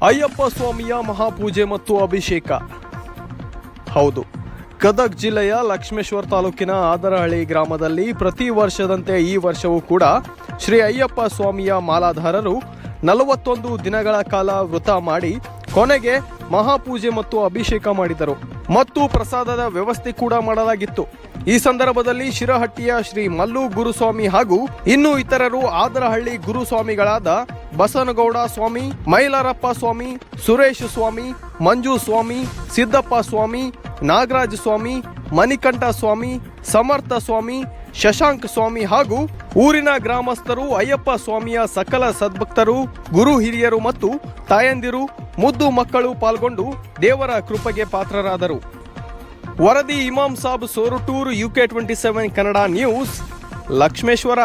ಅಯ್ಯಪ್ಪ ಸ್ವಾಮಿಯ ಮಹಾಪೂಜೆ ಮತ್ತು ಅಭಿಷೇಕ. ಹೌದು, ಗದಗ ಜಿಲ್ಲೆಯ ಲಕ್ಷ್ಮೇಶ್ವರ ತಾಲೂಕಿನ ಆದರಹಳ್ಳಿ ಗ್ರಾಮದಲ್ಲಿ ಪ್ರತಿ ವರ್ಷದಂತೆ ಈ ವರ್ಷವೂ ಕೂಡ ಶ್ರೀ ಅಯ್ಯಪ್ಪ ಸ್ವಾಮಿಯ ಮಾಲಾಧಾರರು 41 ದಿನಗಳ ಕಾಲ ವ್ರತ ಮಾಡಿ ಕೊನೆಗೆ ಮಹಾಪೂಜೆ ಮತ್ತು ಅಭಿಷೇಕ ಮಾಡಿದರು ಮತ್ತು ಪ್ರಸಾದದ ವ್ಯವಸ್ಥೆ ಕೂಡ ಮಾಡಲಾಗಿತ್ತು. ಈ ಸಂದರ್ಭದಲ್ಲಿ ಶಿರಹಟ್ಟಿಯ ಶ್ರೀ ಮಲ್ಲು ಗುರುಸ್ವಾಮಿ ಹಾಗೂ ಇನ್ನು ಇತರರು ಆದರಹಳ್ಳಿ ಗುರುಸ್ವಾಮಿಗಳಾದ ಬಸನಗೌಡ ಸ್ವಾಮಿ, ಮೈಲಾರಪ್ಪ ಸ್ವಾಮಿ, ಸುರೇಶ್ ಸ್ವಾಮಿ, ಮಂಜು ಸ್ವಾಮಿ, ಸಿದ್ದಪ್ಪ ಸ್ವಾಮಿ, ನಾಗರಾಜ ಸ್ವಾಮಿ, ಮಣಿಕಂಠ ಸ್ವಾಮಿ, ಸಮರ್ಥ ಸ್ವಾಮಿ, ಶಶಾಂಕ್ ಸ್ವಾಮಿ ಹಾಗೂ ಊರಿನ ಗ್ರಾಮಸ್ಥರು, ಅಯ್ಯಪ್ಪ ಸ್ವಾಮಿಯ ಸಕಲ ಸದ್ಭಕ್ತರು, ಗುರು ಹಿರಿಯರು ಮತ್ತು ತಾಯಂದಿರು, ಮುದ್ದು ಮಕ್ಕಳು ಪಾಲ್ಗೊಂಡು ದೇವರ ಕೃಪೆಗೆ ಪಾತ್ರರಾದರು. ವರದಿ ಇಮಾಮ್ ಸಾಬ್ ಸೋರುಟೂರ್, UK 27 ಕನ್ನಡ ನ್ಯೂಸ್, ಲಕ್ಷ್ಮೇಶ್ವರ.